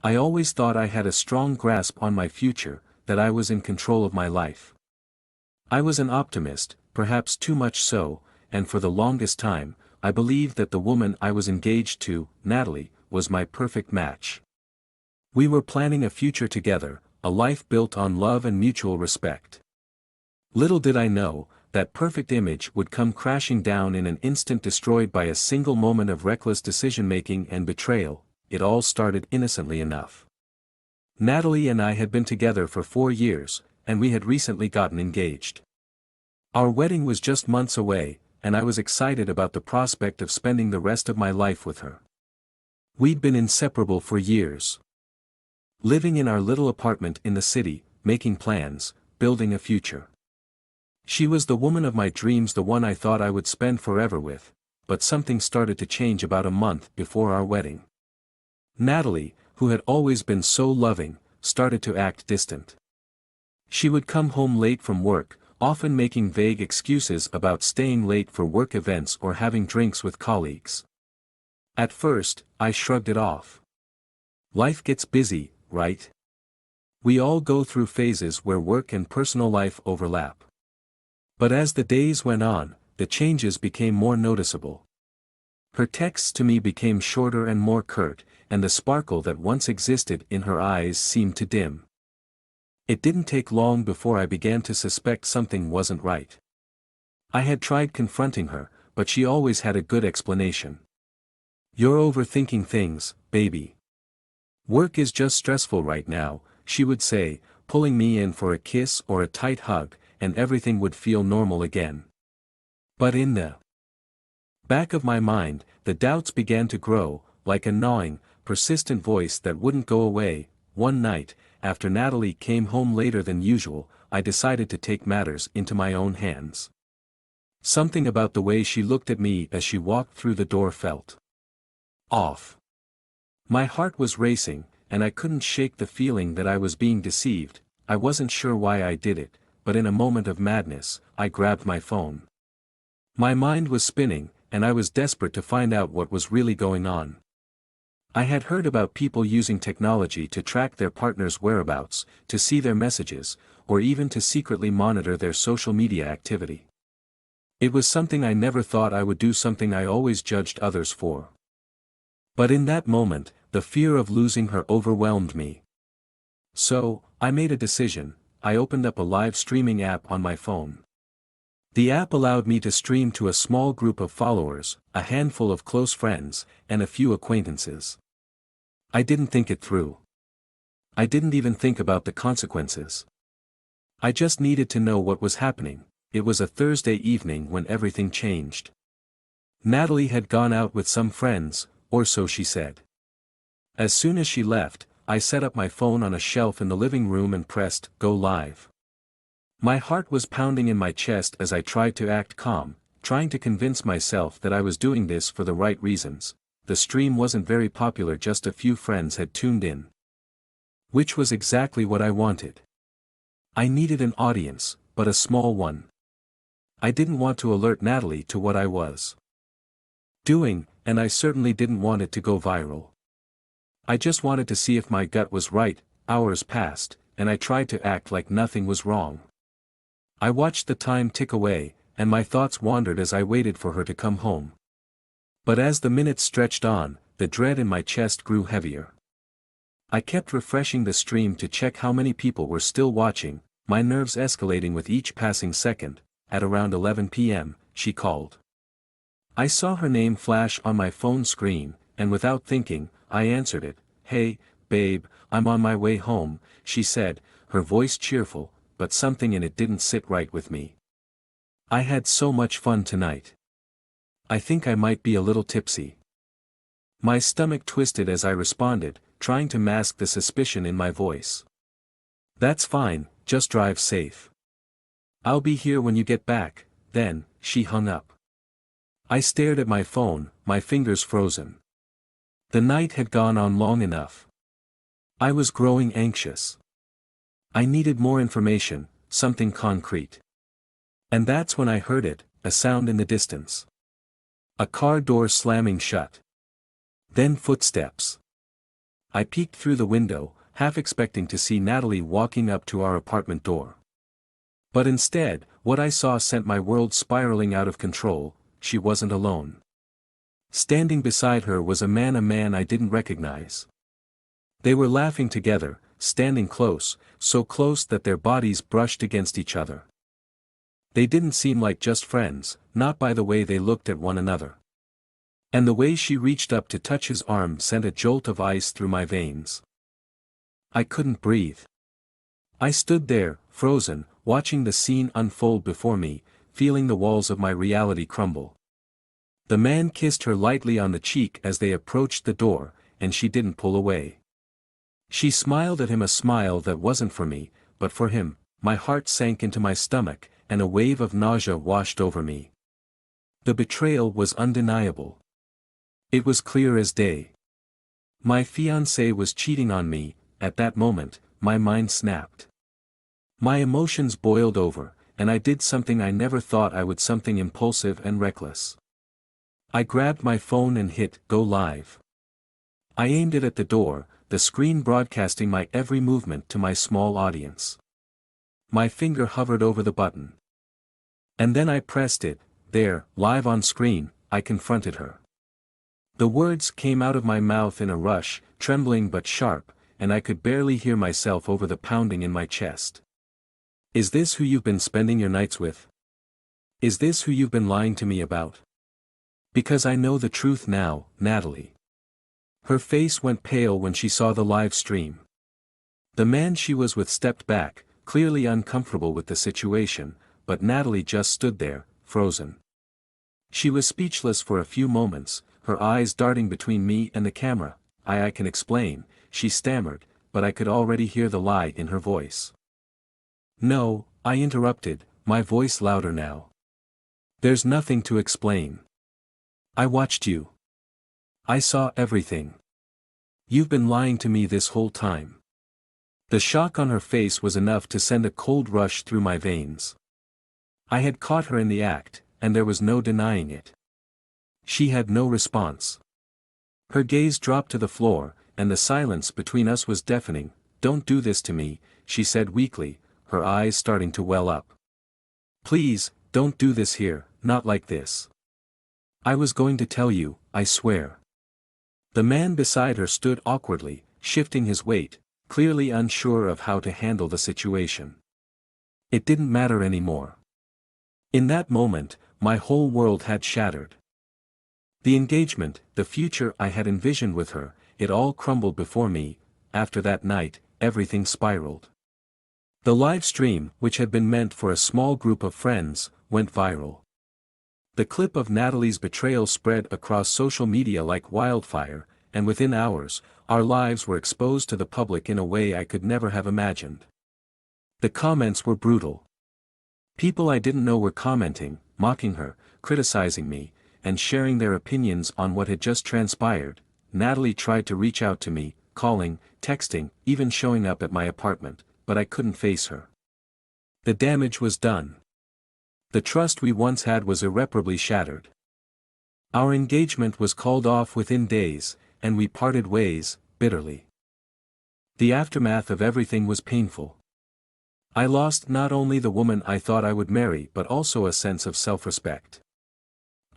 I always thought I had a strong grasp on my future, that I was in control of my life. I was an optimist, perhaps too much so, and for the longest time, I believed that the woman I was engaged to, Natalie, was my perfect match. We were planning a future together, a life built on love and mutual respect. Little did I know, that perfect image would come crashing down in an instant, destroyed by a single moment of reckless decision-making and betrayal. It all started innocently enough. Natalie and I had been together for 4 years, and we had recently gotten engaged. Our wedding was just months away, and I was excited about the prospect of spending the rest of my life with her. We'd been inseparable for years. Living in our little apartment in the city, making plans, building a future. She was the woman of my dreams, the one I thought I would spend forever with, but something started to change about a month before our wedding. Natalie, who had always been so loving, started to act distant. She would come home late from work, often making vague excuses about staying late for work events or having drinks with colleagues. At first, I shrugged it off. Life gets busy, right? We all go through phases where work and personal life overlap. But as the days went on, the changes became more noticeable. Her texts to me became shorter and more curt, and the sparkle that once existed in her eyes seemed to dim. It didn't take long before I began to suspect something wasn't right. I had tried confronting her, but she always had a good explanation. "You're overthinking things, baby. Work is just stressful right now," she would say, pulling me in for a kiss or a tight hug, and everything would feel normal again. But in the back of my mind, the doubts began to grow, like a gnawing, persistent voice that wouldn't go away. One night, after Natalie came home later than usual, I decided to take matters into my own hands. Something about the way she looked at me as she walked through the door felt off. My heart was racing, and I couldn't shake the feeling that I was being deceived. I wasn't sure why I did it, but in a moment of madness, I grabbed my phone. My mind was spinning, and I was desperate to find out what was really going on. I had heard about people using technology to track their partner's whereabouts, to see their messages, or even to secretly monitor their social media activity. It was something I never thought I would do, something I always judged others for. But in that moment, the fear of losing her overwhelmed me. So, I made a decision. I opened up a live streaming app on my phone. The app allowed me to stream to a small group of followers, a handful of close friends, and a few acquaintances. I didn't think it through. I didn't even think about the consequences. I just needed to know what was happening. It was a Thursday evening when everything changed. Natalie had gone out with some friends, or so she said. As soon as she left, I set up my phone on a shelf in the living room and pressed "Go Live." My heart was pounding in my chest as I tried to act calm, trying to convince myself that I was doing this for the right reasons. The stream wasn't very popular, just a few friends had tuned in. Which was exactly what I wanted. I needed an audience, but a small one. I didn't want to alert Natalie to what I was doing, and I certainly didn't want it to go viral. I just wanted to see if my gut was right. Hours passed, and I tried to act like nothing was wrong. I watched the time tick away, and my thoughts wandered as I waited for her to come home. But as the minutes stretched on, the dread in my chest grew heavier. I kept refreshing the stream to check how many people were still watching, my nerves escalating with each passing second. At around 11 p.m., she called. I saw her name flash on my phone screen, and without thinking, I answered it. "Hey, babe, I'm on my way home," she said, her voice cheerful, but something in it didn't sit right with me. "I had so much fun tonight. I think I might be a little tipsy." My stomach twisted as I responded, trying to mask the suspicion in my voice. "That's fine, just drive safe. I'll be here when you get back." Then, she hung up. I stared at my phone, my fingers frozen. The night had gone on long enough. I was growing anxious. I needed more information, something concrete. And that's when I heard it, a sound in the distance. A car door slamming shut. Then footsteps. I peeked through the window, half expecting to see Natalie walking up to our apartment door. But instead, what I saw sent my world spiraling out of control. She wasn't alone. Standing beside her was a man I didn't recognize. They were laughing together, standing close, so close that their bodies brushed against each other. They didn't seem like just friends, not by the way they looked at one another. And the way she reached up to touch his arm sent a jolt of ice through my veins. I couldn't breathe. I stood there, frozen, watching the scene unfold before me, feeling the walls of my reality crumble. The man kissed her lightly on the cheek as they approached the door, and she didn't pull away. She smiled at him, a smile that wasn't for me, but for him. My heart sank into my stomach, and a wave of nausea washed over me. The betrayal was undeniable. It was clear as day. My fiancé was cheating on me. At that moment, my mind snapped. My emotions boiled over, and I did something I never thought I would, something impulsive and reckless. I grabbed my phone and hit "Go Live." I aimed it at the door, the screen broadcasting my every movement to my small audience. My finger hovered over the button. And then I pressed it. There, live on screen, I confronted her. The words came out of my mouth in a rush, trembling but sharp, and I could barely hear myself over the pounding in my chest. Is this who you've been spending your nights with? Is this who you've been lying to me about? Because I know the truth now, Natalie. Her face went pale when she saw the live stream. The man she was with stepped back, clearly uncomfortable with the situation, but Natalie just stood there, frozen. She was speechless for a few moments, her eyes darting between me and the camera. I can explain, she stammered, but I could already hear the lie in her voice. No, I interrupted, my voice louder now. There's nothing to explain. I watched you. I saw everything. You've been lying to me this whole time. The shock on her face was enough to send a cold rush through my veins. I had caught her in the act, and there was no denying it. She had no response. Her gaze dropped to the floor, and the silence between us was deafening. Don't do this to me, she said weakly, her eyes starting to well up. Please, don't do this here, not like this. I was going to tell you, I swear. The man beside her stood awkwardly, shifting his weight, clearly unsure of how to handle the situation. It didn't matter anymore. In that moment, my whole world had shattered. The engagement, the future I had envisioned with her, it all crumbled before me. After that night, everything spiraled. The live stream, which had been meant for a small group of friends, went viral. The clip of Natalie's betrayal spread across social media like wildfire, and within hours, our lives were exposed to the public in a way I could never have imagined. The comments were brutal. People I didn't know were commenting, mocking her, criticizing me, and sharing their opinions on what had just transpired. Natalie tried to reach out to me, calling, texting, even showing up at my apartment, but I couldn't face her. The damage was done. The trust we once had was irreparably shattered. Our engagement was called off within days, and we parted ways, bitterly. The aftermath of everything was painful. I lost not only the woman I thought I would marry but also a sense of self-respect.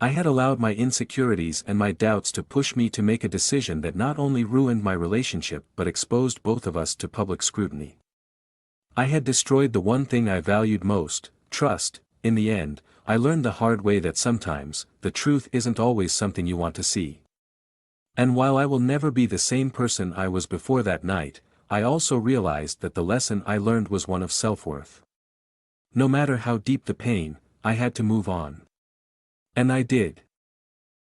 I had allowed my insecurities and my doubts to push me to make a decision that not only ruined my relationship but exposed both of us to public scrutiny. I had destroyed the one thing I valued most, trust. In the end, I learned the hard way that sometimes, the truth isn't always something you want to see. And while I will never be the same person I was before that night, I also realized that the lesson I learned was one of self-worth. No matter how deep the pain, I had to move on. And I did.